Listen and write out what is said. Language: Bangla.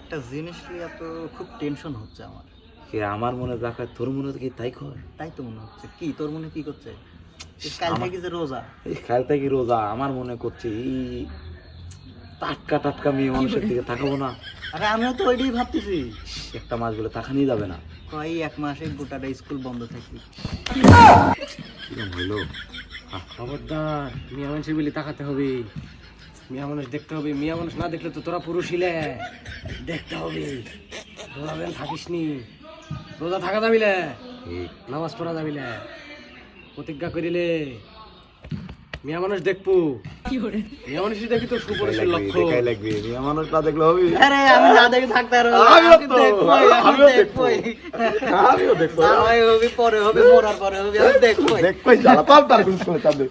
একটা জিনিস নিয়ে তো খুব টেনশন হচ্ছে আমার। কে আমার মনে রাখা তোর মনে কি তাই কয়? তাই তো মনে হচ্ছে। কি তোর মনে কি করছে? কাল থেকে যে রোজা, এই কাল থেকে রোজা, আমার মনে করছে এই টাটকা টাটকা মেয়ে মানুষের দিকে তাকাবো না। আরে আমিও তো ওইটাই ভাবতেছি। একটা মাস বলে তাকানোই যাবে না। কয় এক মাসে গোটাটা স্কুল বন্ধ থাকবি। কিরম হইলো? খবরদার, মিয়া মানুষের বলে তাকাতে হবে। মিয়া মানুষ দেখতে হবে, মিয়া মানুষ না দেখলে তো তোরা পুরুষ হিলে দেখতে হবে। রোজা দিন থাকিস নি, রোজা থাকা যাবিলে, নামাজ পড়া যাবিলে, প্রতিজ্ঞা করিলে মিয়া মানুষ দেখবো। মিয়া মানুষ দেখি তো সুপুরুষের লক্ষ্য। দেখাই লাগবে, মেয়ে মানুষ না দেখলে হবে? আরে আমি না দেখে থাকতে পারবো না। আমিও আমি তো, দেখবোই, আমি আমিও দেখবোই। আমিও দেখবো। না হয় হবে, পরে হবে, মরার পরে হবে, আমি দেখবোই। দেখবই জ্বালা, তার কোনো চাপ নেই।